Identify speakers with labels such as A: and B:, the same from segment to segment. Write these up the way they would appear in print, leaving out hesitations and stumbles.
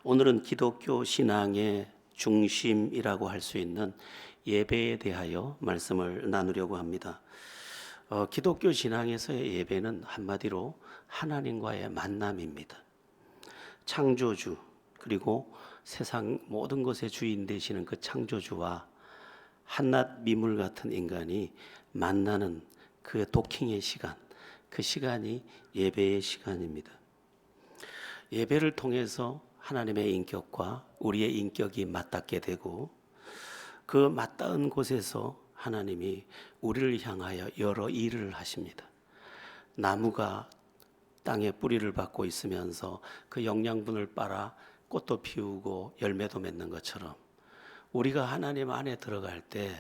A: 오늘은 기독교 신앙의 중심이라고 할 수 있는 예배에 대하여 말씀을 나누려고 합니다. 기독교 신앙에서의 예배는 한마디로 하나님과의 만남입니다. 창조주 그리고 세상 모든 것의 주인 되시는 그 창조주와 한낱 미물 같은 인간이 만나는 그 도킹의 시간, 그 시간이 예배의 시간입니다. 예배를 통해서 하나님의 인격과 우리의 인격이 맞닿게 되고 그 맞닿은 곳에서 하나님이 우리를 향하여 여러 일을 하십니다. 나무가 땅에 뿌리를 받고 있으면서 그 영양분을 빨아 꽃도 피우고 열매도 맺는 것처럼 우리가 하나님 안에 들어갈 때,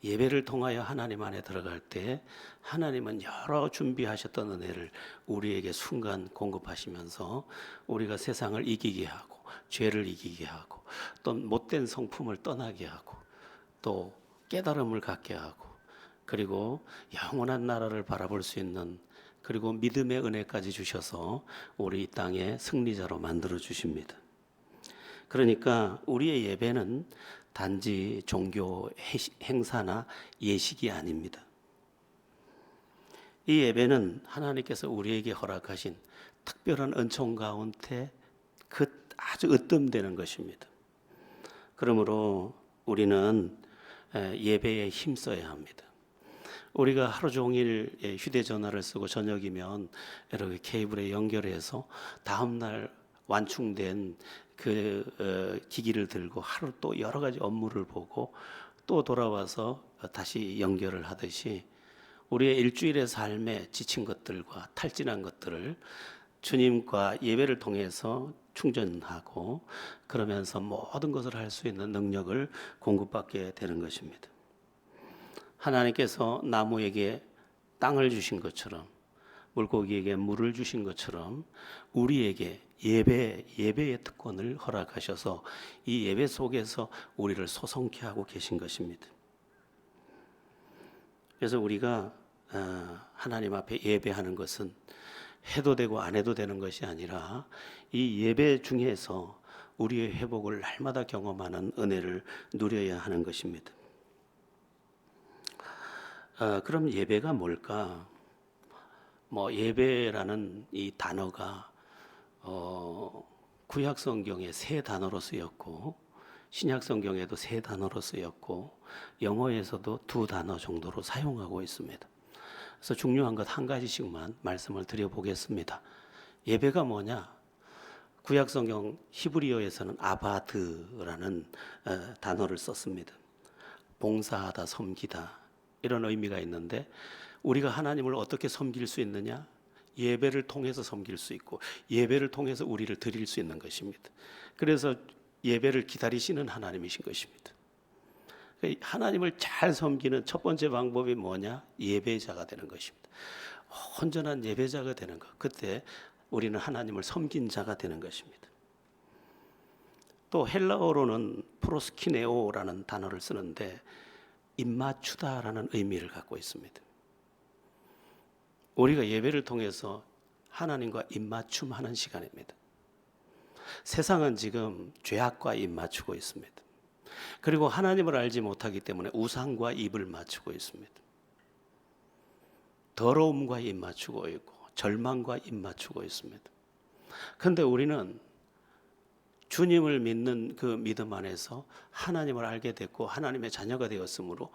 A: 예배를 통하여 하나님 안에 들어갈 때 하나님은 여러 준비하셨던 은혜를 우리에게 순간 공급하시면서 우리가 세상을 이기게 하고 죄를 이기게 하고 또 못된 성품을 떠나게 하고 또 깨달음을 갖게 하고 그리고 영원한 나라를 바라볼 수 있는, 그리고 믿음의 은혜까지 주셔서 우리 이 땅의 승리자로 만들어 주십니다. 그러니까 우리의 예배는 단지 종교 행사나 예식이 아닙니다. 이 예배는 하나님께서 우리에게 허락하신 특별한 은총 가운데 그 아주 으뜸되는 것입니다. 그러므로 우리는 예배에 힘써야 합니다. 우리가 하루 종일 휴대전화를 쓰고 저녁이면 이렇게 케이블에 연결해서 다음날 완충된 그 기기를 들고 하루 또 여러 가지 업무를 보고 또 돌아와서 다시 연결을 하듯이 우리의 일주일의 삶에 지친 것들과 탈진한 것들을 주님과 예배를 통해서 충전하고 그러면서 모든 것을 할 수 있는 능력을 공급받게 되는 것입니다. 하나님께서 나무에게 땅을 주신 것처럼, 물고기에게 물을 주신 것처럼 우리에게 예배의 특권을 허락하셔서 이 예배 속에서 우리를 소성케 하고 계신 것입니다. 그래서 우리가 하나님 앞에 예배하는 것은 해도 되고 안 해도 되는 것이 아니라 이 예배 중에서 우리의 회복을 날마다 경험하는 은혜를 누려야 하는 것입니다. 그럼 예배가 뭘까? 예배라는 이 단어가 구약 성경에 세 단어로 쓰였고 신약 성경에도 세 단어로 쓰였고 영어에서도 두 단어 정도로 사용하고 있습니다. 그래서 중요한 것 한 가지씩만 말씀을 드려보겠습니다. 예배가 뭐냐? 구약 성경 히브리어에서는 아바드라는 단어를 썼습니다. 봉사하다, 섬기다 이런 의미가 있는데 우리가 하나님을 어떻게 섬길 수 있느냐? 예배를 통해서 섬길 수 있고 예배를 통해서 우리를 드릴 수 있는 것입니다. 그래서 예배를 기다리시는 하나님이신 것입니다. 하나님을 잘 섬기는 첫 번째 방법이 뭐냐? 예배자가 되는 것입니다. 온전한 예배자가 되는 것. 그때 우리는 하나님을 섬긴 자가 되는 것입니다. 또 헬라어로는 프로스키네오라는 단어를 쓰는데 입맞추다라는 의미를 갖고 있습니다. 우리가 예배를 통해서 하나님과 입맞춤하는 시간입니다. 세상은 지금 죄악과 입맞추고 있습니다. 그리고 하나님을 알지 못하기 때문에 우상과 입을 맞추고 있습니다. 더러움과 입 맞추고 있고 절망과 입 맞추고 있습니다. 그런데 우리는 주님을 믿는 그 믿음 안에서 하나님을 알게 됐고 하나님의 자녀가 되었으므로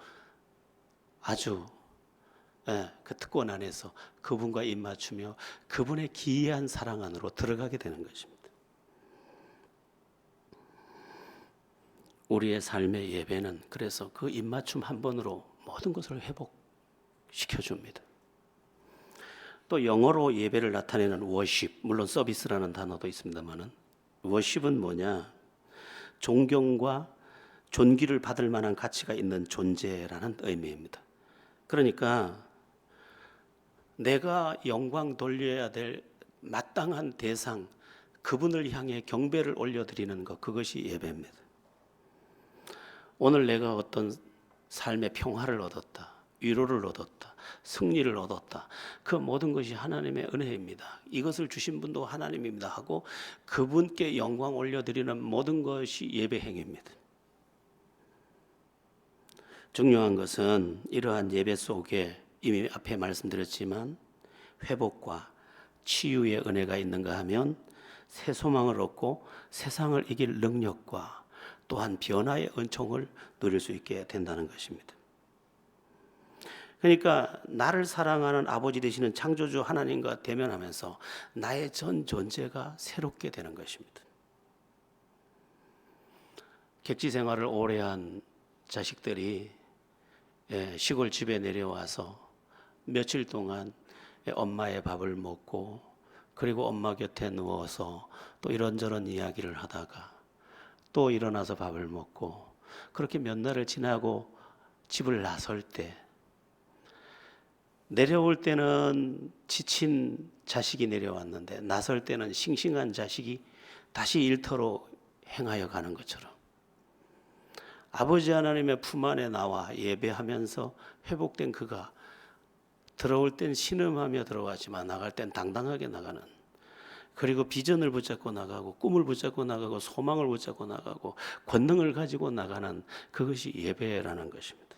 A: 아주 그 특권 안에서 그분과 입 맞추며 그분의 기이한 사랑 안으로 들어가게 되는 것입니다. 우리의 삶의 예배는 그래서 그 입맞춤 한 번으로 모든 것을 회복시켜줍니다. 또 영어로 예배를 나타내는 워십, 물론 서비스라는 단어도 있습니다만 워십은 뭐냐? 존경과 존귀를 받을 만한 가치가 있는 존재라는 의미입니다. 그러니까 내가 영광 돌려야 될 마땅한 대상, 그분을 향해 경배를 올려드리는 것, 그것이 예배입니다. 오늘 내가 어떤 삶의 평화를 얻었다, 위로를 얻었다, 승리를 얻었다. 그 모든 것이 하나님의 은혜입니다. 이것을 주신 분도 하나님입니다 하고 그분께 영광 올려드리는 모든 것이 예배 행위입니다. 중요한 것은 이러한 예배 속에 이미 앞에 말씀드렸지만 회복과 치유의 은혜가 있는가 하면 새 소망을 얻고 세상을 이길 능력과 또한 변화의 은총을 누릴 수 있게 된다는 것입니다. 그러니까 나를 사랑하는 아버지 되시는 창조주 하나님과 대면하면서 나의 전 존재가 새롭게 되는 것입니다. 객지 생활을 오래 한 자식들이 시골 집에 내려와서 며칠 동안 엄마의 밥을 먹고 그리고 엄마 곁에 누워서 또 이런저런 이야기를 하다가 또 일어나서 밥을 먹고 그렇게 몇 날을 지나고 집을 나설 때 내려올 때는 지친 자식이 내려왔는데 나설 때는 싱싱한 자식이 다시 일터로 행하여 가는 것처럼 아버지 하나님의 품 안에 나와 예배하면서 회복된 그가 들어올 땐 신음하며 들어가지만 나갈 땐 당당하게 나가는, 그리고 비전을 붙잡고 나가고 꿈을 붙잡고 나가고 소망을 붙잡고 나가고 권능을 가지고 나가는 그것이 예배라는 것입니다.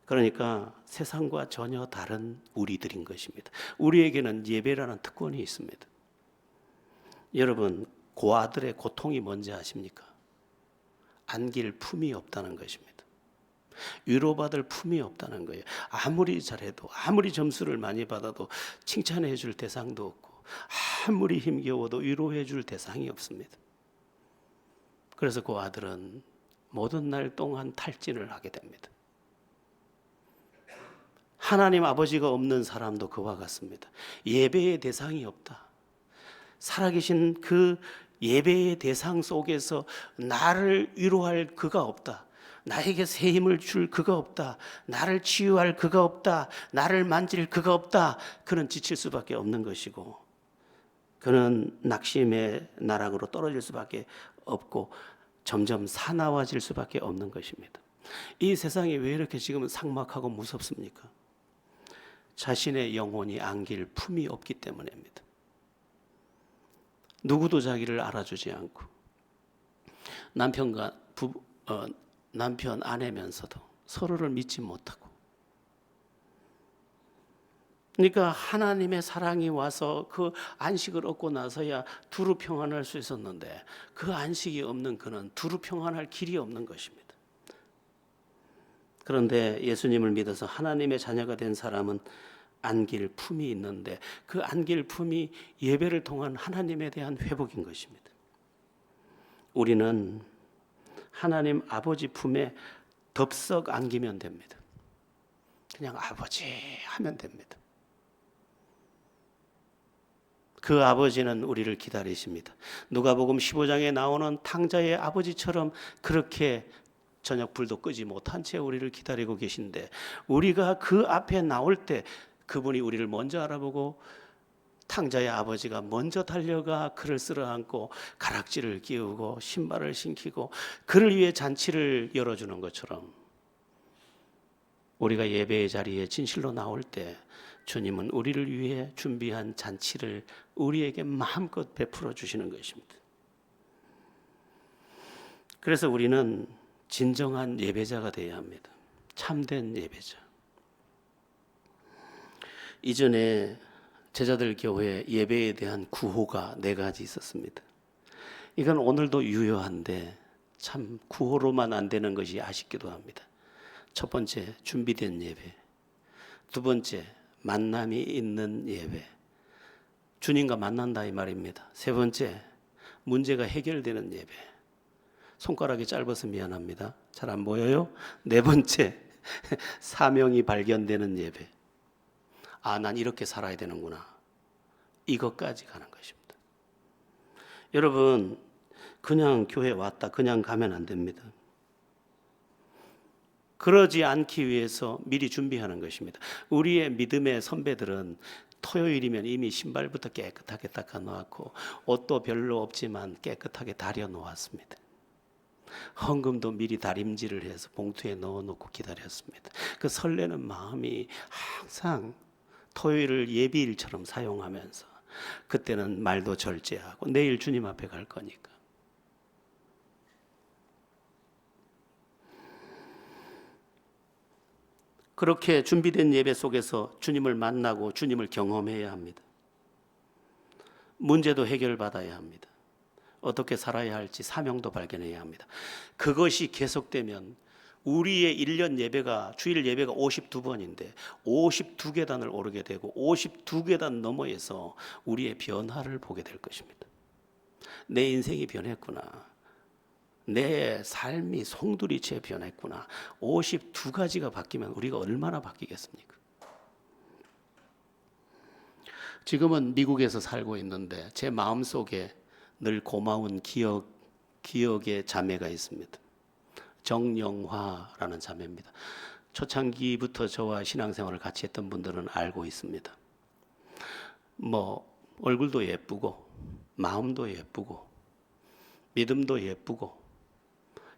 A: 그러니까 세상과 전혀 다른 우리들인 것입니다. 우리에게는 예배라는 특권이 있습니다. 여러분, 고아들의 고통이 뭔지 아십니까? 안길 품이 없다는 것입니다. 위로받을 품이 없다는 거예요. 아무리 잘해도 아무리 점수를 많이 받아도 칭찬해 줄 대상도 없고 아무리 힘겨워도 위로해 줄 대상이 없습니다. 그래서 그 아들은 모든 날 동안 탈진을 하게 됩니다. 하나님 아버지가 없는 사람도 그와 같습니다. 예배의 대상이 없다. 살아계신 그 예배의 대상 속에서 나를 위로할 그가 없다. 나에게 새 힘을 줄 그가 없다. 나를 치유할 그가 없다. 나를 만질 그가 없다. 그는 지칠 수밖에 없는 것이고 그는 낙심의 나락으로 떨어질 수밖에 없고 점점 사나워질 수밖에 없는 것입니다. 이 세상이 왜 이렇게 지금 삭막하고 무섭습니까? 자신의 영혼이 안길 품이 없기 때문입니다. 누구도 자기를 알아주지 않고 남편 아내면서도 서로를 믿지 못하고, 그러니까 하나님의 사랑이 와서 그 안식을 얻고 나서야 두루 평안할 수 있었는데 그 안식이 없는 그는 두루 평안할 길이 없는 것입니다. 그런데 예수님을 믿어서 하나님의 자녀가 된 사람은 안길 품이 있는데 그 안길 품이 예배를 통한 하나님에 대한 회복인 것입니다. 우리는 하나님 아버지 품에 덥석 안기면 됩니다. 그냥 아버지 하면 됩니다. 그 아버지는 우리를 기다리십니다. 누가복음 15장에 나오는 탕자의 아버지처럼 그렇게 저녁 불도 끄지 못한 채 우리를 기다리고 계신데 우리가 그 앞에 나올 때 그분이 우리를 먼저 알아보고 탕자의 아버지가 먼저 달려가 그를 쓸어안고 가락지를 끼우고 신발을 신기고 그를 위해 잔치를 열어주는 것처럼 우리가 예배의 자리에 진실로 나올 때 주님은 우리를 위해 준비한 잔치를 우리에게 마음껏 베풀어 주시는 것입니다. 그래서 우리는 진정한 예배자가 되어야 합니다. 참된 예배자. 이전에 제자들 교회 예배에 대한 구호가 4가지 있었습니다. 이건 오늘도 유효한데 참 구호로만 안 되는 것이 아쉽기도 합니다. 첫 번째, 준비된 예배. 두 번째, 만남이 있는 예배. 주님과 만난다 이 말입니다. 세 번째, 문제가 해결되는 예배. 손가락이 짧아서 미안합니다. 잘 안 보여요? 네 번째, 사명이 발견되는 예배. 아, 난 이렇게 살아야 되는구나. 이것까지 가는 것입니다. 여러분, 그냥 교회 왔다 그냥 가면 안 됩니다. 그러지 않기 위해서 미리 준비하는 것입니다. 우리의 믿음의 선배들은 토요일이면 이미 신발부터 깨끗하게 닦아 놓았고 옷도 별로 없지만 깨끗하게 다려 놓았습니다. 헌금도 미리 다림질을 해서 봉투에 넣어놓고 기다렸습니다. 그 설레는 마음이 항상 토요일을 예비일처럼 사용하면서, 그때는 말도 절제하고 내일 주님 앞에 갈 거니까. 그렇게 준비된 예배 속에서 주님을 만나고 주님을 경험해야 합니다. 문제도 해결받아야 합니다. 어떻게 살아야 할지 사명도 발견해야 합니다. 그것이 계속되면 우리의 1년 예배가, 주일 예배가 52번인데 52계단을 오르게 되고 52계단 너머에서 우리의 변화를 보게 될 것입니다. 내 인생이 변했구나. 내 삶이 송두리째 변했구나. 52가지가 바뀌면 우리가 얼마나 바뀌겠습니까? 지금은 미국에서 살고 있는데 제 마음속에 늘 고마운 기억의 자매가 있습니다. 정영화라는 자매입니다. 초창기부터 저와 신앙생활을 같이 했던 분들은 알고 있습니다. 얼굴도 예쁘고 마음도 예쁘고 믿음도 예쁘고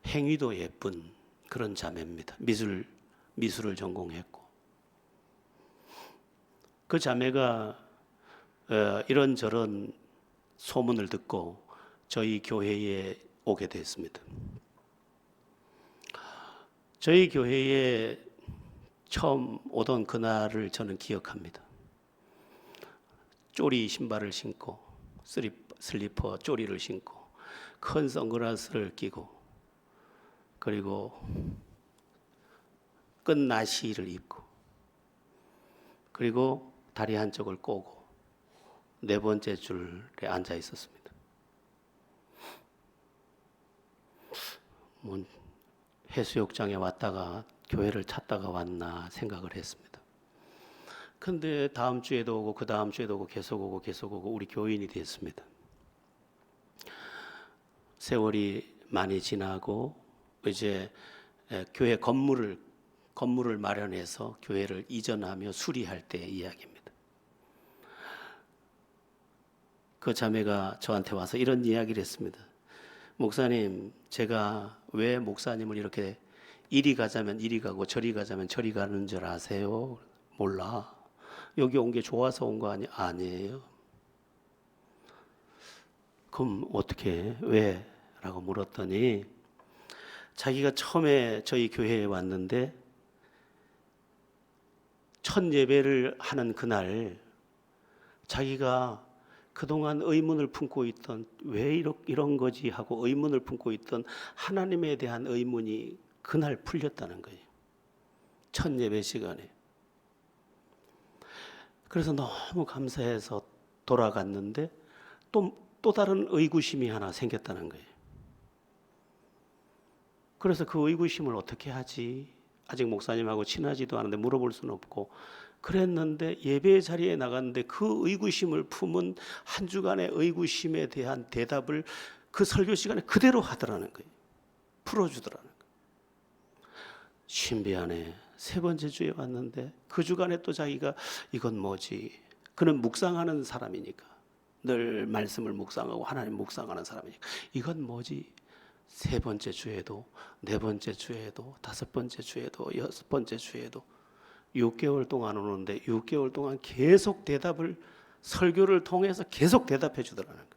A: 행위도 예쁜 그런 자매입니다. 미술을 전공했고, 그 자매가 이런저런 소문을 듣고 저희 교회에 오게 됐습니다. 저희 교회에 처음 오던 그날을 저는 기억합니다. 쪼리 신발을 신고 슬리퍼 쪼리를 신고 큰 선글라스를 끼고, 그리고 끝나시를 입고, 그리고 다리 한쪽을 꼬고 네 번째 줄에 앉아 있었습니다. 해수욕장에 왔다가 교회를 찾다가 왔나 생각을 했습니다. 근데 다음 주에도 오고 그 다음 주에도 오고 계속 오고 우리 교인이 됐습니다. 세월이 많이 지나고 이제 교회 건물을 마련해서 교회를 이전하며 수리할 때의 이야기입니다. 그 자매가 저한테 와서 이런 이야기를 했습니다. 목사님, 제가 왜 목사님을 이렇게 이리 가자면 이리 가고 저리 가자면 저리 가는 줄 아세요? 몰라. 여기 온 게 좋아서 온 거 아니에요. 그럼 어떻게, 왜? 라고 물었더니 자기가 처음에 저희 교회에 왔는데 첫 예배를 하는 그날 자기가 그동안 의문을 품고 있던, 왜 이런 거지 하고 의문을 품고 있던 하나님에 대한 의문이 그날 풀렸다는 거예요. 첫 예배 시간에. 그래서 너무 감사해서 돌아갔는데 또 다른 의구심이 하나 생겼다는 거예요. 그래서 그 의구심을 어떻게 하지? 아직 목사님하고 친하지도 않은데 물어볼 수는 없고, 그랬는데 예배 자리에 나갔는데 그 의구심을 품은 한 주간의 의구심에 대한 대답을 그 설교 시간에 그대로 하더라는 거예요. 풀어주더라는 거예요. 신비하네. 세 번째 주에 왔는데 그 주간에 또 자기가 이건 뭐지? 그는 묵상하는 사람이니까, 늘 말씀을 묵상하고 하나님 묵상하는 사람이니까 이건 뭐지? 세 번째 주에도, 네 번째 주에도, 다섯 번째 주에도, 여섯 번째 주에도 6개월 동안 오는데 6개월 동안 계속 대답을, 설교를 통해서 계속 대답해 주더라는 거예요.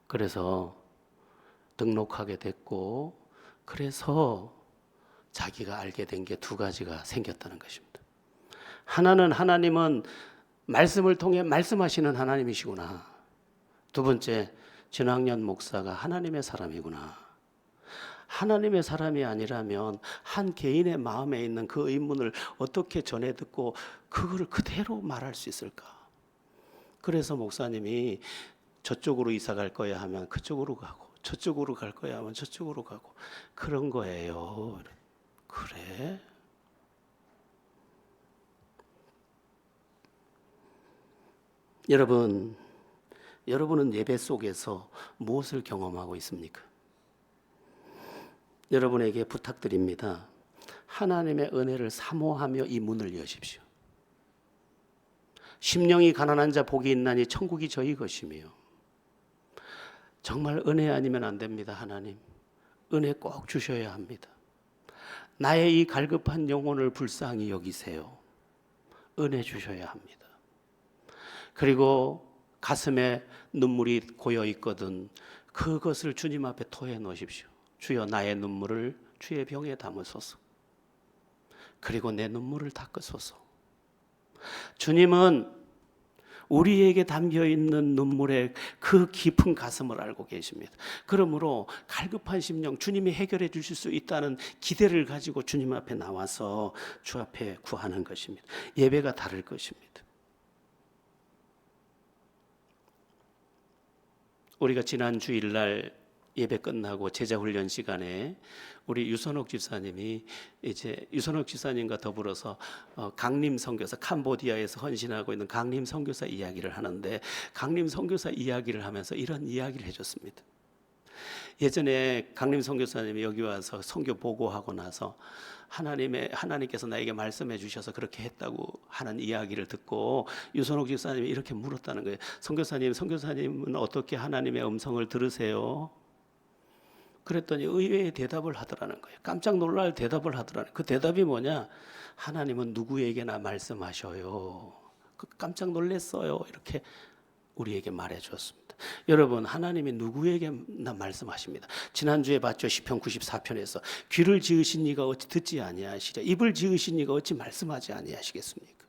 A: 그래서 등록하게 됐고, 그래서 자기가 알게 된 게 두 가지가 생겼다는 것입니다. 하나는 하나님은 말씀을 통해 말씀하시는 하나님이시구나. 두 번째, 진학년 목사가 하나님의 사람이구나. 하나님의 사람이 아니라면 한 개인의 마음에 있는 그 의문을 어떻게 전해 듣고 그거를 그대로 말할 수 있을까? 그래서 목사님이 저쪽으로 이사 갈 거야 하면 그쪽으로 가고, 저쪽으로 갈 거야 하면 저쪽으로 가고, 그런 거예요. 그래? 여러분은 예배 속에서 무엇을 경험하고 있습니까? 여러분에게 부탁드립니다. 하나님의 은혜를 사모하며 이 문을 여십시오. 심령이 가난한 자 복이 있나니 천국이 저희 것이며, 정말 은혜 아니면 안 됩니다. 하나님, 은혜 꼭 주셔야 합니다. 나의 이 갈급한 영혼을 불쌍히 여기세요. 은혜 주셔야 합니다. 그리고 가슴에 눈물이 고여 있거든 그것을 주님 앞에 토해 놓으십시오. 주여, 나의 눈물을 주의 병에 담으소서. 그리고 내 눈물을 닦으소서. 주님은 우리에게 담겨있는 눈물의 그 깊은 가슴을 알고 계십니다. 그러므로 갈급한 심령, 주님이 해결해 주실 수 있다는 기대를 가지고 주님 앞에 나와서 주 앞에 구하는 것입니다. 예배가 다를 것입니다. 우리가 지난 주일날 예배 끝나고 제자훈련 시간에 우리 유선옥 집사님이 이제 유선옥 집사님과 더불어서 강림 선교사, 캄보디아에서 헌신하고 있는 강림 선교사 이야기를 하는데, 강림 선교사 이야기를 하면서 이런 이야기를 해줬습니다. 예전에 강림 선교사님이 여기 와서 선교 보고하고 나서 하나님께서 나에게 말씀해 주셔서 그렇게 했다고 하는 이야기를 듣고 유선옥 집사님이 이렇게 물었다는 거예요. 선교사님은 어떻게 하나님의 음성을 들으세요? 그랬더니 의외의 대답을 하더라는 거예요. 깜짝 놀랄 대답을 하더라는 거예요. 그 대답이 뭐냐? 하나님은 누구에게나 말씀하셔요. 깜짝 놀랐어요. 이렇게 우리에게 말해 주었습니다. 여러분, 하나님이 누구에게나 말씀하십니다. 지난주에 봤죠. 시편 94편에서 귀를 지으신 이가 어찌 듣지 아니하시랴, 입을 지으신 이가 어찌 말씀하지 아니하시겠습니까?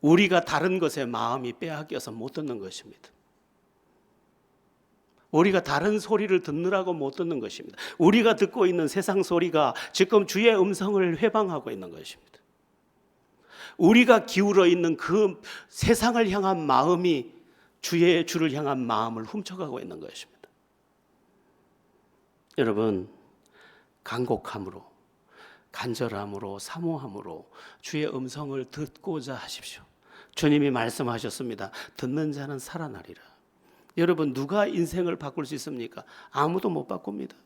A: 우리가 다른 것에 마음이 빼앗겨서 못 듣는 것입니다. 우리가 다른 소리를 듣느라고 못 듣는 것입니다. 우리가 듣고 있는 세상 소리가 지금 주의 음성을 회방하고 있는 것입니다. 우리가 기울어 있는 그 세상을 향한 마음이 주를 향한 마음을 훔쳐가고 있는 것입니다. 여러분, 간곡함으로, 간절함으로, 사모함으로 주의 음성을 듣고자 하십시오. 주님이 말씀하셨습니다. 듣는 자는 살아나리라. 여러분, 누가 인생을 바꿀 수 있습니까? 아무도 못 바꿉니다.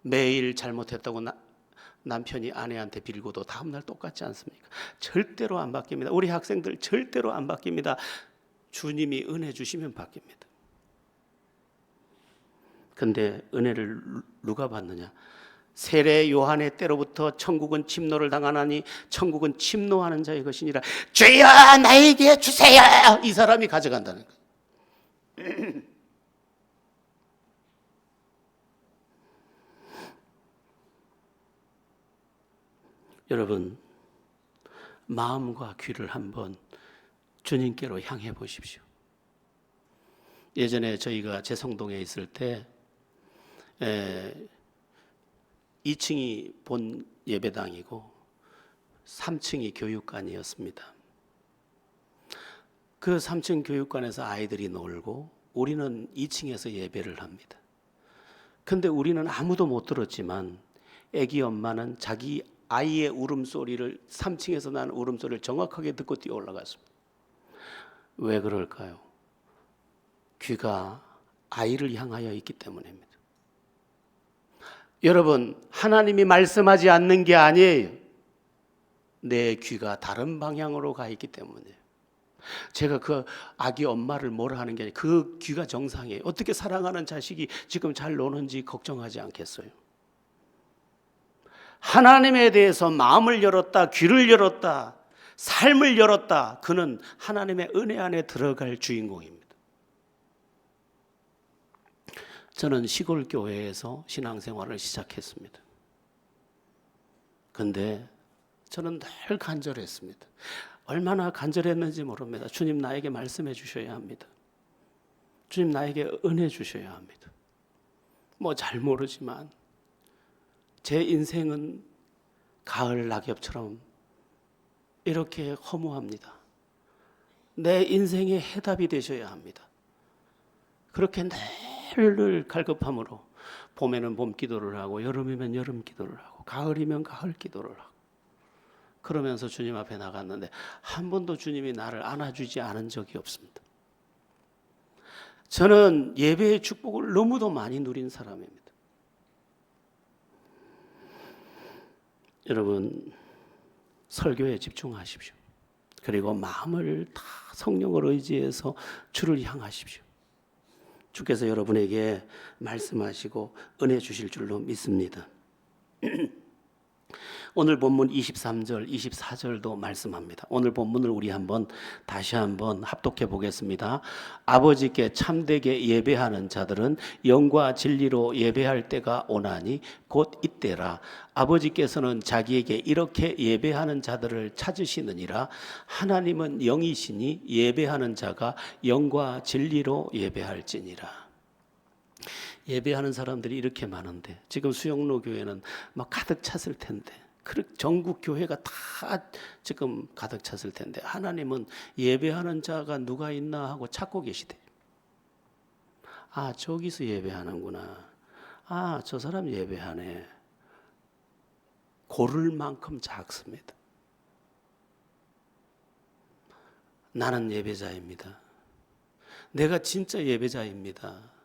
A: 매일 잘못했다고 남편이 아내한테 빌고도 다음날 똑같지 않습니까? 절대로 안 바뀝니다. 우리 학생들 절대로 안 바뀝니다. 주님이 은혜 주시면 바뀝니다. 근데 은혜를 누가 받느냐? 세례 요한의 때로부터 천국은 침노를 당하나니 천국은 침노하는 자의 것이니라. 주여 나에게 주세요. 이 사람이 가져간다는 거예요. 여러분, 마음과 귀를 한번 주님께로 향해 보십시오. 예전에 저희가 제성동에 있을 때 2층이 본 예배당이고 3층이 교육관이었습니다. 그 3층 교육관에서 아이들이 놀고 우리는 2층에서 예배를 합니다. 근데 우리는 아무도 못 들었지만 애기 엄마는 자기 아이의 울음소리를, 3층에서 나는 울음소리를 정확하게 듣고 뛰어 올라갔습니다. 왜 그럴까요? 귀가 아이를 향하여 있기 때문입니다. 여러분, 하나님이 말씀하지 않는 게 아니에요. 내 귀가 다른 방향으로 가 있기 때문이에요. 제가 그 아기 엄마를 뭐라 하는 게 아니에요. 그 귀가 정상이에요. 어떻게 사랑하는 자식이 지금 잘 노는지 걱정하지 않겠어요? 하나님에 대해서 마음을 열었다, 귀를 열었다, 삶을 열었다. 그는 하나님의 은혜 안에 들어갈 주인공입니다. 저는 시골 교회에서 신앙생활을 시작했습니다. 근데 저는 늘 간절했습니다. 얼마나 간절했는지 모릅니다. 주님, 나에게 말씀해 주셔야 합니다. 주님, 나에게 은혜 주셔야 합니다. 뭐 잘 모르지만 제 인생은 가을 낙엽처럼 이렇게 허무합니다. 내 인생의 해답이 되셔야 합니다. 그렇게 늘 갈급함으로 봄에는 봄 기도를 하고 여름이면 여름 기도를 하고 가을이면 가을 기도를 하고 그러면서 주님 앞에 나갔는데 한 번도 주님이 나를 안아주지 않은 적이 없습니다. 저는 예배의 축복을 너무도 많이 누린 사람입니다. 여러분, 설교에 집중하십시오. 그리고 마음을 다 성령을 의지해서 주를 향하십시오. 주께서 여러분에게 말씀하시고 은혜 주실 줄로 믿습니다. 오늘 본문 23절, 24절도 말씀합니다. 오늘 본문을 우리 다시 한번 합독해 보겠습니다. 아버지께 참되게 예배하는 자들은 영과 진리로 예배할 때가 오나니 곧 이때라. 아버지께서는 자기에게 이렇게 예배하는 자들을 찾으시느니라. 하나님은 영이시니 예배하는 자가 영과 진리로 예배할지니라. 예배하는 사람들이 이렇게 많은데 지금 수영로 교회는 막 가득 찼을 텐데, 전국 교회가 다 지금 가득 찼을 텐데 하나님은 예배하는 자가 누가 있나 하고 찾고 계시대. 아, 저기서 예배하는구나. 아, 저 사람 예배하네. 고를 만큼 작습니다. 나는 예배자입니다. 내가 진짜 예배자입니다.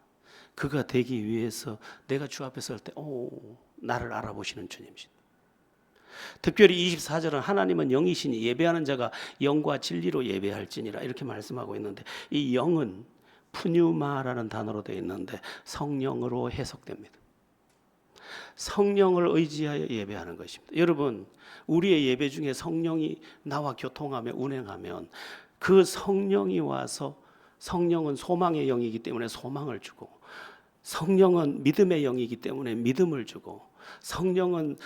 A: 그가 되기 위해서 내가 주 앞에 설 때 나를 알아보시는 주님이십니다. 특별히 24절은 하나님은 영이시니 예배하는 자가 영과 진리로 예배할지니라 이렇게 말씀하고 있는데, 이 영은 푸뉴마라는 단어로 되어 있는데 성령으로 해석됩니다. 성령을 의지하여 예배하는 것입니다. 여러분, 우리의 예배 중에 성령이 나와 교통하며 운행하면 그 성령이 와서, 성령은 소망의 영이기 때문에 소망을 주고, 성령은 믿음의 영이기 때문에 믿음을 주고, 성령은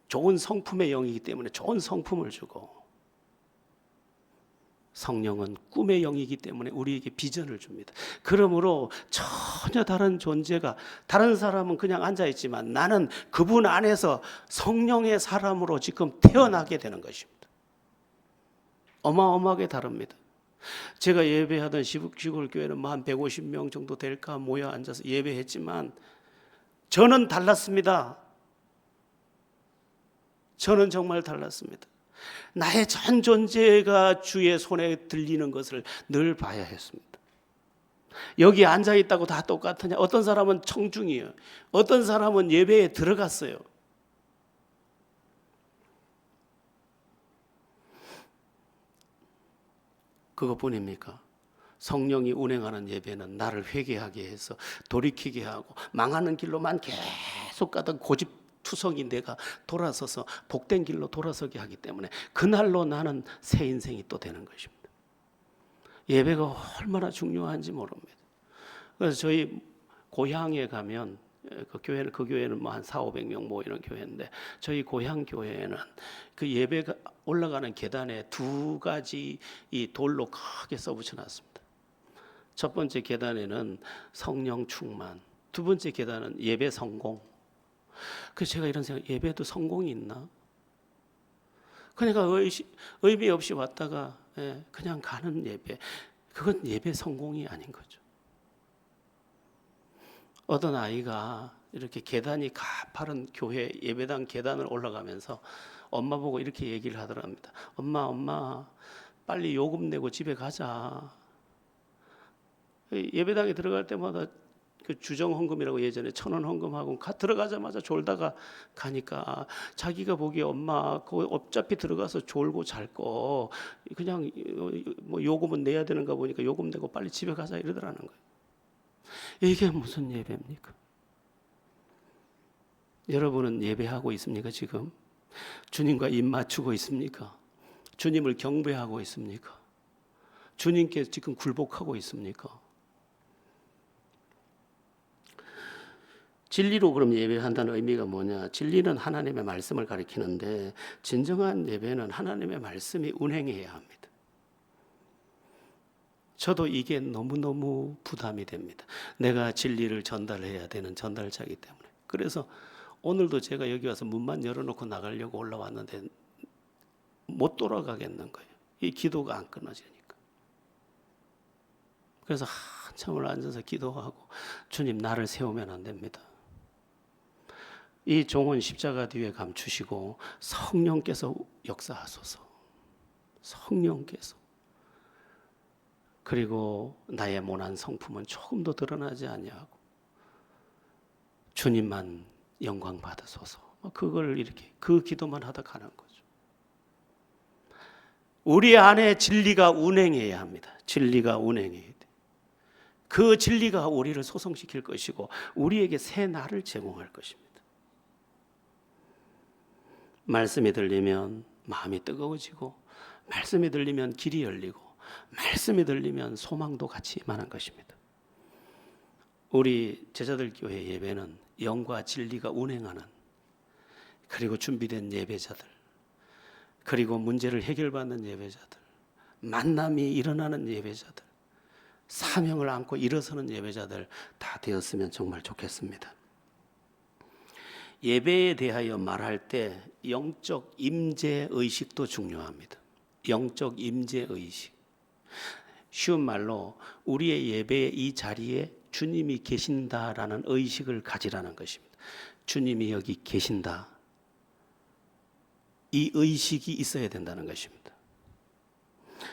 A: 좋은 성품의 영이기 때문에 좋은 성품을 주고, 성령은 꿈의 영이기 때문에 우리에게 비전을 줍니다. 그러므로 전혀 다른 존재가, 다른 사람은 그냥 앉아있지만 나는 그분 안에서 성령의 사람으로 지금 태어나게 되는 것입니다. 어마어마하게 다릅니다. 제가 예배하던 시골 교회는 한 150명 정도 될까 모여 앉아서 예배했지만 저는 달랐습니다. 저는 정말 달랐습니다. 나의 전 존재가 주의 손에 들리는 것을 늘 봐야 했습니다. 여기 앉아있다고 다 똑같으냐? 어떤 사람은 청중이에요. 어떤 사람은 예배에 들어갔어요. 그것뿐입니까? 성령이 운행하는 예배는 나를 회개하게 해서 돌이키게 하고, 망하는 길로만 계속 가던 고집투성이 내가 돌아서서 복된 길로 돌아서게 하기 때문에 그날로 나는 새 인생이 또 되는 것입니다. 예배가 얼마나 중요한지 모릅니다. 그래서 저희 고향에 가면, 그 교회는 뭐 한 400~500명 모이는 교회인데, 저희 고향 교회에는 그 예배가 올라가는 계단에 두 가지 이 돌로 크게 써붙여 놨습니다. 첫 번째 계단에는 성령 충만, 두 번째 계단은 예배 성공. 그래서 제가 이런 생각, 예배도 성공이 있나? 그러니까 의미 없이 왔다가 그냥 가는 예배, 그건 예배 성공이 아닌 거죠. 어떤 아이가 이렇게 계단이 가파른 교회 예배당 계단을 올라가면서 엄마 보고 이렇게 얘기를 하더랍니다. 엄마 빨리 요금 내고 집에 가자. 예배당에 들어갈 때마다 그 주정헌금이라고 예전에 1,000원 헌금하고 들어가자마자 졸다가 가니까 자기가 보기에 엄마 그거 어차피 들어가서 졸고 잘 거 그냥 뭐 요금은 내야 되는가 보니까 요금 내고 빨리 집에 가자 이러더라는 거예요. 이게 무슨 예배입니까? 여러분은 예배하고 있습니까? 지금 주님과 입 맞추고 있습니까? 주님을 경배하고 있습니까? 주님께 지금 굴복하고 있습니까? 진리로 그럼 예배한다는 의미가 뭐냐? 진리는 하나님의 말씀을 가리키는데, 진정한 예배는 하나님의 말씀이 운행해야 합니다. 저도 이게 너무너무 부담이 됩니다. 내가 진리를 전달해야 되는 전달자이기 때문에. 그래서 오늘도 제가 여기 와서 문만 열어놓고 나가려고 올라왔는데 못 돌아가겠는 거예요. 이 기도가 안 끊어지니까. 그래서 한참을 앉아서 기도하고, 주님 나를 세우면 안 됩니다. 이 종은 십자가 뒤에 감추시고 성령께서 역사하소서. 성령께서. 그리고 나의 모난 성품은 조금도 드러나지 아니하고 주님만 영광 받으소서. 그걸 이렇게 그 기도만 하다 가는 거죠. 우리 안에 진리가 운행해야 합니다. 진리가 운행해야 돼. 그 진리가 우리를 소성시킬 것이고 우리에게 새 날을 제공할 것입니다. 말씀이 들리면 마음이 뜨거워지고, 말씀이 들리면 길이 열리고, 말씀이 들리면 소망도 같이 임하는 것입니다. 우리 제자들 교회 예배는 영과 진리가 운행하는, 그리고 준비된 예배자들, 그리고 문제를 해결받는 예배자들, 만남이 일어나는 예배자들, 사명을 안고 일어서는 예배자들 다 되었으면 정말 좋겠습니다. 예배에 대하여 말할 때 영적 임재 의식도 중요합니다. 영적 임재 의식. 쉬운 말로 우리의 예배의 이 자리에 주님이 계신다라는 의식을 가지라는 것입니다. 주님이 여기 계신다. 이 의식이 있어야 된다는 것입니다.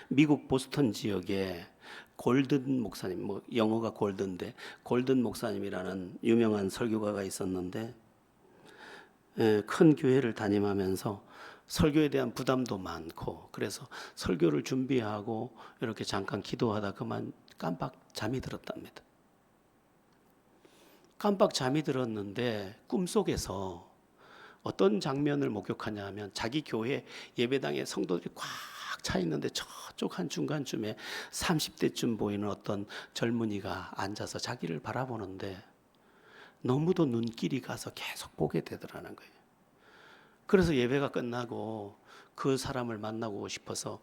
A: 미국 보스턴 지역에 골든 목사님, 영어가 골든데 골든 목사님이라는 유명한 설교가가 있었는데, 큰 교회를 담임하면서 설교에 대한 부담도 많고, 그래서 설교를 준비하고 이렇게 잠깐 기도하다 그만 깜빡 잠이 들었답니다. 깜빡 잠이 들었는데 꿈속에서 어떤 장면을 목격하냐 하면, 자기 교회 예배당에 성도들이 꽉 차 있는데 저쪽 한 중간쯤에 30대쯤 보이는 어떤 젊은이가 앉아서 자기를 바라보는데 너무도 눈길이 가서 계속 보게 되더라는 거예요. 그래서 예배가 끝나고 그 사람을 만나고 싶어서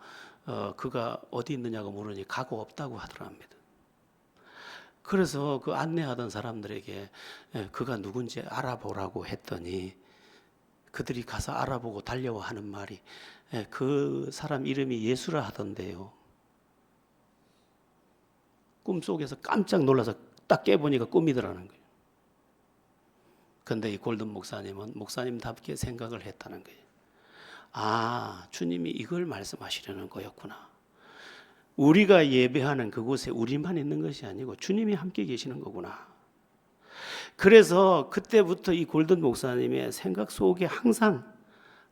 A: 그가 어디 있느냐고 물으니 가고 없다고 하더랍니다. 그래서 그 안내하던 사람들에게 그가 누군지 알아보라고 했더니, 그들이 가서 알아보고 달려와 하는 말이 그 사람 이름이 예수라 하던데요. 꿈속에서 깜짝 놀라서 딱 깨보니까 꿈이더라는 거예요. 근데 이 골든 목사님은 목사님답게 생각을 했다는 거예요. 아, 주님이 이걸 말씀하시려는 거였구나. 우리가 예배하는 그곳에 우리만 있는 것이 아니고 주님이 함께 계시는 거구나. 그래서 그때부터 이 골든 목사님의 생각 속에 항상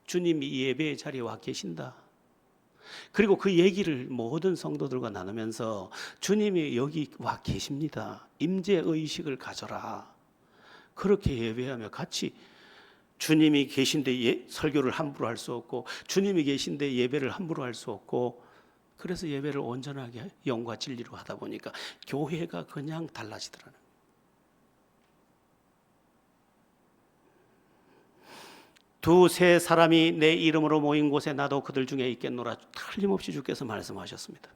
A: 주님이 이 예배의 자리에 와 계신다. 그리고 그 얘기를 모든 성도들과 나누면서 주님이 여기 와 계십니다. 임재 의식을 가져라. 그렇게 예배하며 같이, 주님이 계신데 설교를 함부로 할 수 없고, 주님이 계신데 예배를 함부로 할 수 없고, 그래서 예배를 온전하게 영과 진리로 하다 보니까 교회가 그냥 달라지더라는 거예요. 두세 사람이 내 이름으로 모인 곳에 나도 그들 중에 있겠노라. 틀림없이 주께서 말씀하셨습니다.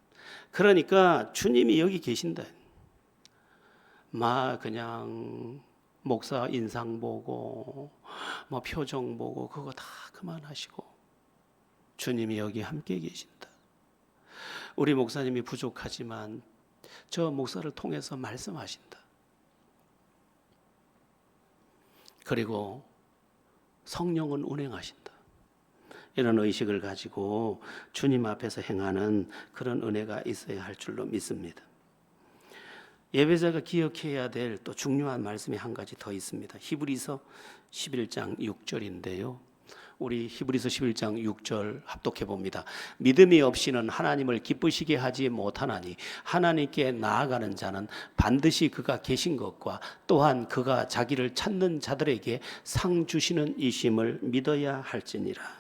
A: 그러니까 주님이 여기 계신다. 그냥 목사 인상 보고 표정 보고 그거 다 그만하시고 주님이 여기 함께 계신다. 우리 목사님이 부족하지만 저 목사를 통해서 말씀하신다. 그리고 성령은 운행하신다. 이런 의식을 가지고 주님 앞에서 행하는 그런 은혜가 있어야 할 줄로 믿습니다. 예배자가 기억해야 될 또 중요한 말씀이 한 가지 더 있습니다. 히브리서 11장 6절인데요. 우리 히브리서 11장 6절 합독해 봅니다. 믿음이 없이는 하나님을 기쁘시게 하지 못하나니 하나님께 나아가는 자는 반드시 그가 계신 것과 또한 그가 자기를 찾는 자들에게 상 주시는 이심을 믿어야 할지니라.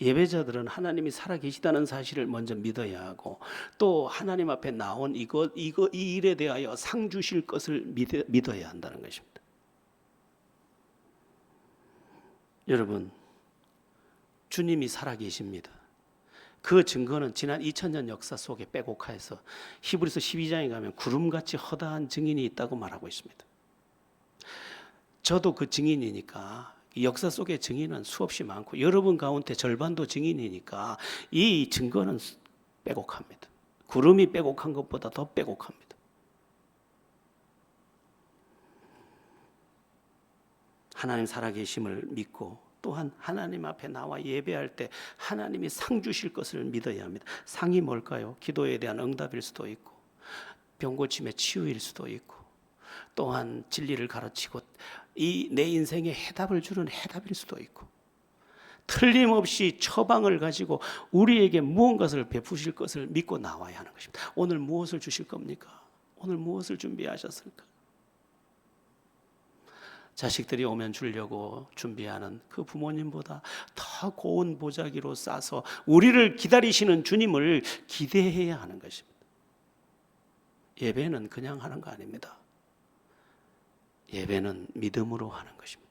A: 예배자들은 하나님이 살아계시다는 사실을 먼저 믿어야 하고, 또 하나님 앞에 나온 이 일에 대하여 상 주실 것을 믿어야 한다는 것입니다. 여러분, 주님이 살아계십니다. 그 증거는 지난 2000년 역사 속에 빼곡하여서 히브리서 12장에 가면 구름같이 허다한 증인이 있다고 말하고 있습니다. 저도 그 증인이니까, 역사 속의 증인은 수없이 많고 여러분 가운데 절반도 증인이니까 이 증거는 빼곡합니다. 구름이 빼곡한 것보다 더 빼곡합니다. 하나님 살아계심을 믿고, 또한 하나님 앞에 나와 예배할 때 하나님이 상 주실 것을 믿어야 합니다. 상이 뭘까요? 기도에 대한 응답일 수도 있고, 병고침의 치유일 수도 있고, 또한 진리를 가르치고 이 내 인생에 해답을 주는 해답일 수도 있고, 틀림없이 처방을 가지고 우리에게 무언가를 베푸실 것을 믿고 나와야 하는 것입니다. 오늘 무엇을 주실 겁니까? 오늘 무엇을 준비하셨을까? 자식들이 오면 주려고 준비하는 그 부모님보다 더 고운 보자기로 싸서 우리를 기다리시는 주님을 기대해야 하는 것입니다. 예배는 그냥 하는 거 아닙니다. 예배는 믿음으로 하는 것입니다.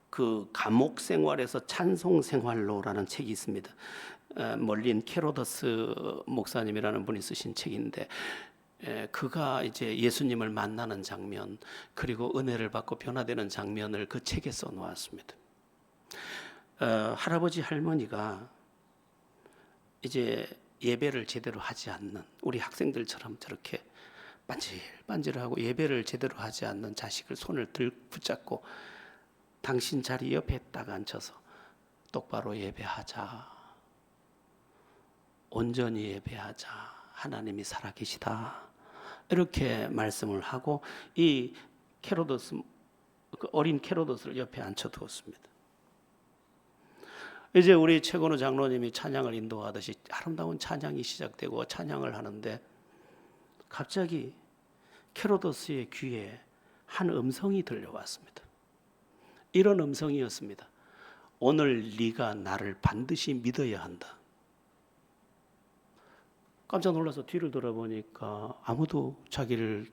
A: 그 감옥 생활에서 찬송 생활로라는 책이 있습니다. 멀린 캐로더스 목사님이라는 분이 쓰신 책인데, 그가 이제 예수님을 만나는 장면, 그리고 은혜를 받고 변화되는 장면을 그 책에 써 놓았습니다. 할아버지 할머니가 이제 예배를 제대로 하지 않는, 우리 학생들처럼 저렇게 반질반질하고 예배를 제대로 하지 않는 자식을 손을 붙잡고 당신 자리 옆에 딱 앉혀서 똑바로 예배하자, 온전히 예배하자, 하나님이 살아계시다, 이렇게 말씀을 하고 이 캐로도스, 그 어린 캐로도스를 옆에 앉혀두었습니다. 이제 우리 최건우 장로님이 찬양을 인도하듯이 아름다운 찬양이 시작되고 찬양을 하는데, 갑자기 캐로도스의 귀에 한 음성이 들려왔습니다. 이런 음성이었습니다. 오늘 네가 나를 반드시 믿어야 한다. 깜짝 놀라서 뒤를 돌아보니까 아무도 자기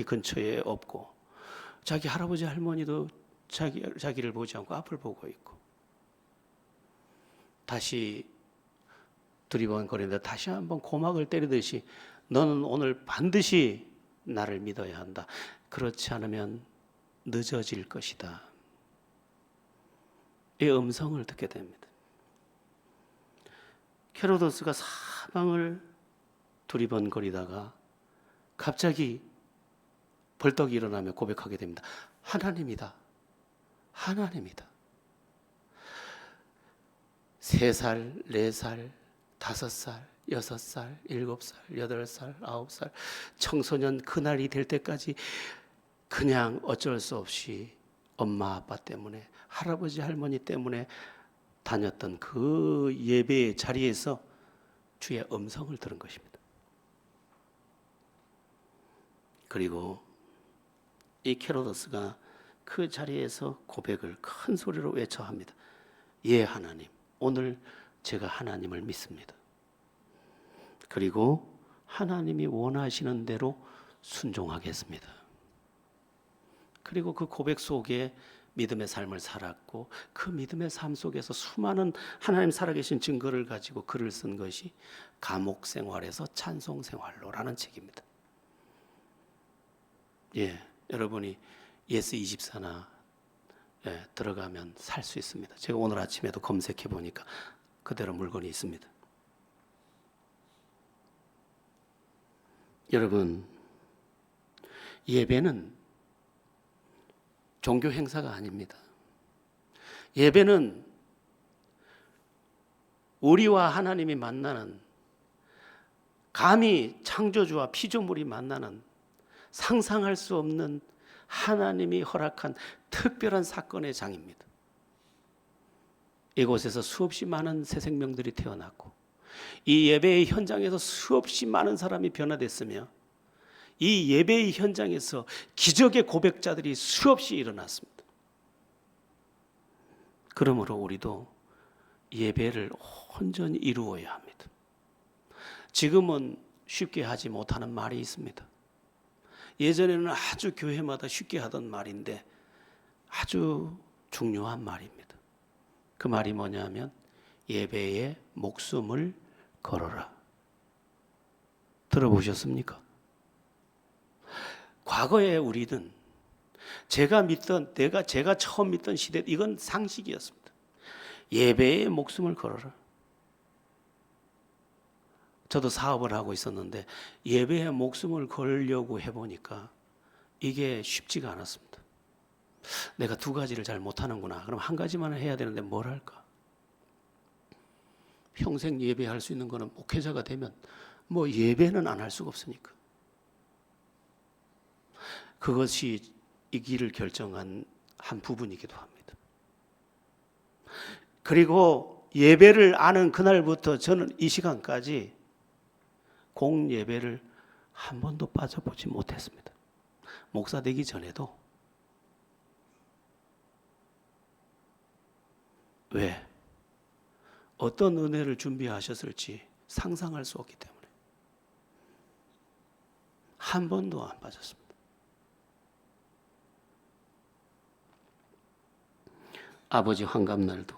A: 근처에 없고, 자기 할아버지 할머니도 자기를 보지 않고 앞을 보고 있고, 다시 두리번거리는데 다시 한번 고막을 때리듯이 너는 오늘 반드시 나를 믿어야 한다. 그렇지 않으면 늦어질 것이다. 이 음성을 듣게 됩니다. 캐로도스가 사방을 두리번거리다가 갑자기 벌떡 일어나며 고백하게 됩니다. 하나님이다. 하나님이다. 3살, 4살, 5살, 6살, 7살, 8살, 9살 청소년 그날이 될 때까지 그냥 어쩔 수 없이 엄마 아빠 때문에, 할아버지 할머니 때문에 다녔던 그 예배의 자리에서 주의 음성을 들은 것입니다. 그리고 이 캐로도스가 그 자리에서 고백을 큰 소리로 외쳐 합니다. 예, 하나님, 오늘 제가 하나님을 믿습니다. 그리고 하나님이 원하시는 대로 순종하겠습니다. 그리고 그 고백 속에 믿음의 삶을 살았고, 그 믿음의 삶 속에서 수많은 하나님 살아계신 증거를 가지고 글을 쓴 것이 감옥 생활에서 찬송 생활로라는 책입니다. 예, 여러분이 예스24나 들어가면 살 수 있습니다. 제가 오늘 아침에도 검색해 보니까 그대로 물건이 있습니다. 여러분, 예배는 종교 행사가 아닙니다. 예배는 우리와 하나님이 만나는, 감히 창조주와 피조물이 만나는 상상할 수 없는 하나님이 허락한 특별한 사건의 장입니다. 이곳에서 수없이 많은 새 생명들이 태어났고, 이 예배의 현장에서 수없이 많은 사람이 변화됐으며, 이 예배의 현장에서 기적의 고백자들이 수없이 일어났습니다. 그러므로 우리도 예배를 온전히 이루어야 합니다. 지금은 쉽게 하지 못하는 말이 있습니다. 예전에는 아주 교회마다 쉽게 하던 말인데 아주 중요한 말입니다. 그 말이 뭐냐면 예배에 목숨을 걸어라. 들어보셨습니까? 과거에 우리는 제가 처음 믿던 시대, 이건 상식이었습니다. 예배에 목숨을 걸어라. 저도 사업을 하고 있었는데 예배에 목숨을 걸려고 해보니까 이게 쉽지가 않았습니다. 내가 2가지를 잘 못하는구나. 그럼 1가지만 해야 되는데 뭘 할까? 평생 예배할 수 있는 거는 목회자가 되면 뭐 예배는 안 할 수가 없으니까. 그것이 길을 결정한 한 부분이기도 합니다. 그리고 예배를 아는 그날부터 저는 이 시간까지 공예배를 한 번도 빠져보지 못했습니다. 목사 되기 전에도. 왜? 어떤 은혜를 준비하셨을지 상상할 수 없기 때문에 한 번도 안 빠졌습니다. 아버지 환갑날도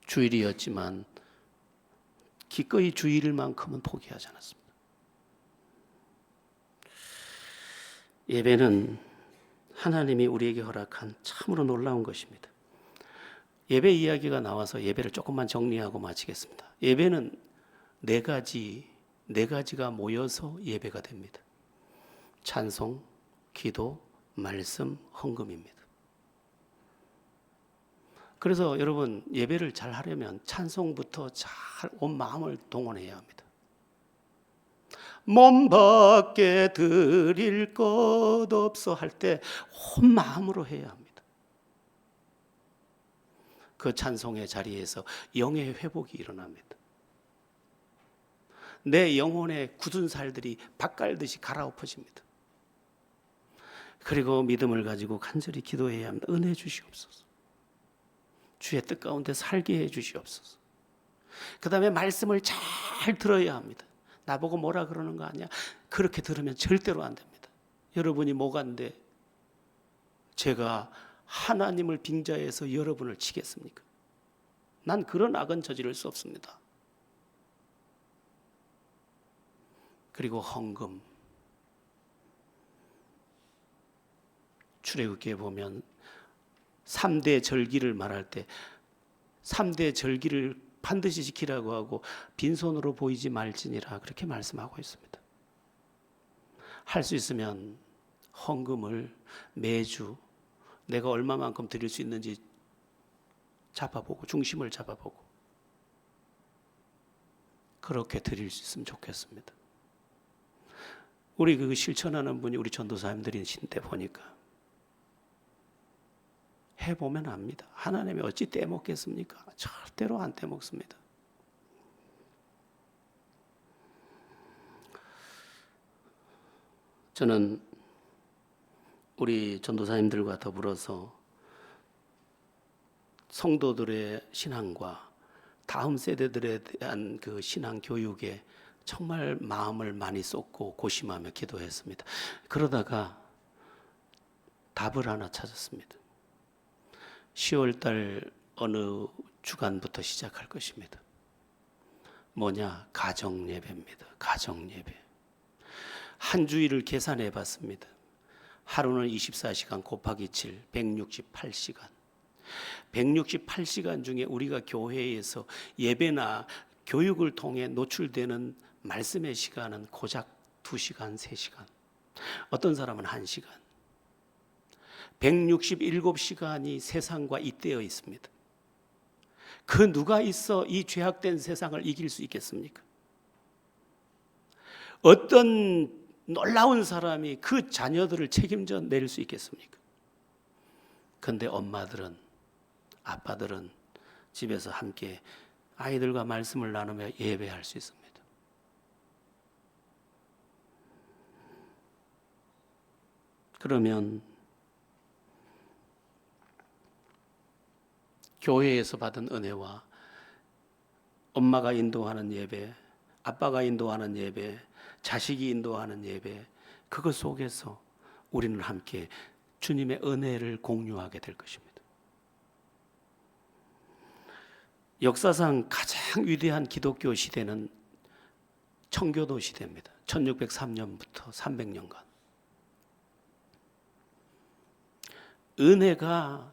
A: 주일이었지만 기꺼이 주일만큼은 포기하지 않았습니다. 예배는 하나님이 우리에게 허락한 참으로 놀라운 것입니다. 예배 이야기가 나와서 예배를 조금만 정리하고 마치겠습니다. 예배는 네 가지가 모여서 예배가 됩니다. 찬송, 기도, 말씀, 헌금입니다. 그래서 여러분 예배를 잘 하려면 찬송부터 잘 온 마음을 동원해야 합니다. 몸밖에 드릴 것 없어 할 때 온 마음으로 해야 합니다. 그 찬송의 자리에서 영의 회복이 일어납니다. 내 영혼의 굳은 살들이 밭갈듯이 갈아엎어집니다. 그리고 믿음을 가지고 간절히 기도해야 합니다. 은혜 주시옵소서. 주의 뜻 가운데 살게 해 주시옵소서. 그 다음에 말씀을 잘 들어야 합니다. 나보고 뭐라 그러는 거 아니야? 그렇게 들으면 절대로 안 됩니다. 여러분이 뭐간데 제가 하나님을 빙자해서 여러분을 치겠습니까? 난 그런 악은 저지를 수 없습니다. 그리고 헌금. 출애굽기에 보면 3대 절기를 말할 때 3대 절기를 반드시 지키라고 하고 빈손으로 보이지 말지니라 그렇게 말씀하고 있습니다. 할 수 있으면 헌금을 매주 내가 얼마만큼 드릴 수 있는지 잡아보고 중심을 잡아보고 그렇게 드릴 수 있으면 좋겠습니다. 우리 그 실천하는 분이 우리 전도사님들이신데 보니까 해보면 압니다. 하나님이 어찌 떼먹겠습니까? 절대로 안 떼먹습니다. 저는 우리 전도사님들과 더불어서 성도들의 신앙과 다음 세대들에 대한 그 신앙 교육에 정말 마음을 많이 쏟고 고심하며 기도했습니다. 그러다가 답을 하나 찾았습니다. 10월달 어느 주간부터 시작할 것입니다. 뭐냐? 가정예배입니다. 가정예배. 한 주일을 계산해 봤습니다. 하루는 24시간 곱하기 7, 168시간. 168시간 중에 우리가 교회에서 예배나 교육을 통해 노출되는 말씀의 시간은 고작 2시간, 3시간. 어떤 사람은 1시간. 167시간이 세상과 잇대어 있습니다. 그 누가 있어 이 죄악된 세상을 이길 수 있겠습니까? 어떤 놀라운 사람이 그 자녀들을 책임져 내릴 수 있겠습니까? 그런데 엄마들은, 아빠들은 집에서 함께 아이들과 말씀을 나누며 예배할 수 있습니다. 그러면 교회에서 받은 은혜와 엄마가 인도하는 예배, 아빠가 인도하는 예배, 자식이 인도하는 예배, 그것 속에서 우리는 함께 주님의 은혜를 공유하게 될 것입니다. 역사상 가장 위대한 기독교 시대는 청교도 시대입니다. 1603년부터 300년간. 은혜가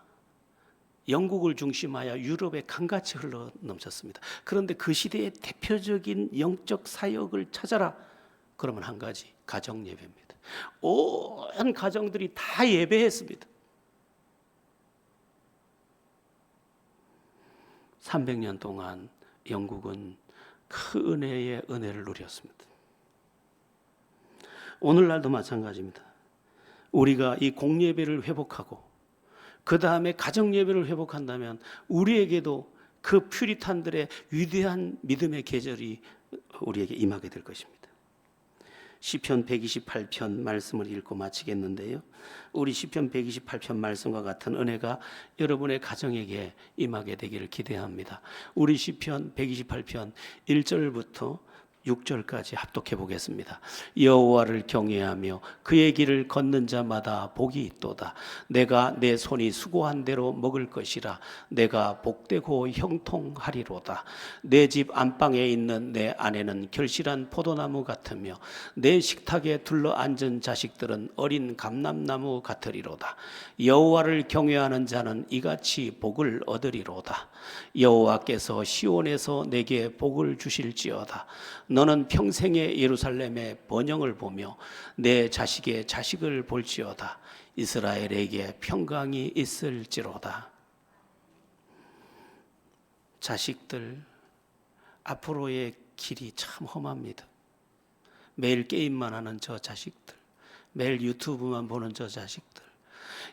A: 영국을 중심하여 유럽에 강같이 흘러 넘쳤습니다. 그런데 그 시대의 대표적인 영적 사역을 찾아라. 그러면 한 가지, 가정 예배입니다. 온 가정들이 다 예배했습니다. 300년 동안 영국은 그 은혜의 은혜를 누렸습니다. 오늘날도 마찬가지입니다. 우리가 이 공예배를 회복하고 그 다음에 가정예배를 회복한다면 우리에게도 그 퓨리탄들의 위대한 믿음의 계절이 우리에게 임하게 될 것입니다. 시편 128편 말씀을 읽고 마치겠는데요. 우리 시편 128편 말씀과 같은 은혜가 여러분의 가정에게 임하게 되기를 기대합니다. 우리 시편 128편 1절부터 6절까지 합독해 보겠습니다. 여호와를 경외하며 그의 길을 걷는 자마다 복이 있도다. 내가 내 손이 수고한 대로 먹을 것이라. 내가 복되고 형통하리로다. 내 집 안방에 있는 내 아내는 결실한 포도나무 같으며 내 식탁에 둘러 앉은 자식들은 어린 감람나무 같으리로다. 여호와를 경외하는 자는 이같이 복을 얻으리로다. 여호와께서 시온에서 내게 복을 주실지어다. 너는 평생에 예루살렘의 번영을 보며 내 자식의 자식을 볼지어다. 이스라엘에게 평강이 있을지로다. 자식들 앞으로의 길이 참 험합니다. 매일 게임만 하는 저 자식들, 매일 유튜브만 보는 저 자식들.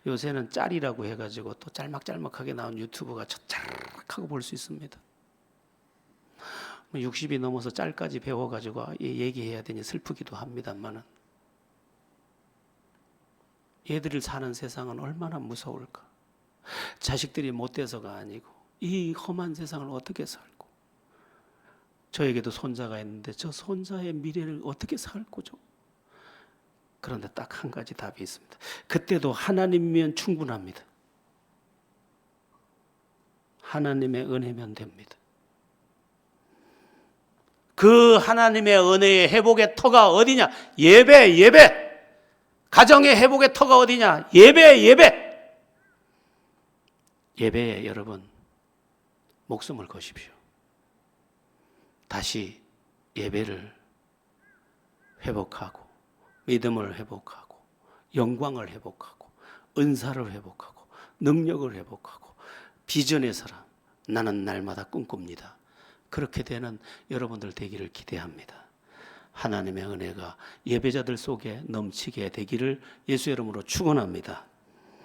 A: 요새는 짤이라고 해가지고 또 짤막짤막하게 나온 유튜브가 찰칵 하고 볼 수 있습니다. 60이 넘어서 짤까지 배워가지고 얘기해야 되니 슬프기도 합니다만은 얘들을 사는 세상은 얼마나 무서울까. 자식들이 못돼서가 아니고 이 험한 세상을 어떻게 살고, 저에게도 손자가 있는데 저 손자의 미래를 어떻게 살 거죠? 그런데 딱 한 가지 답이 있습니다. 그때도 하나님이면 충분합니다. 하나님의 은혜면 됩니다. 그 하나님의 은혜의 회복의 터가 어디냐? 예배, 예배. 가정의 회복의 터가 어디냐? 예배, 예배. 예배에 여러분 목숨을 거십시오. 다시 예배를 회복하고 믿음을 회복하고 영광을 회복하고 은사를 회복하고 능력을 회복하고 비전의 사람, 나는 날마다 꿈꿉니다. 그렇게 되는 여러분들 되기를 기대합니다. 하나님의 은혜가 예배자들 속에 넘치게 되기를 예수 이름으로 축원합니다.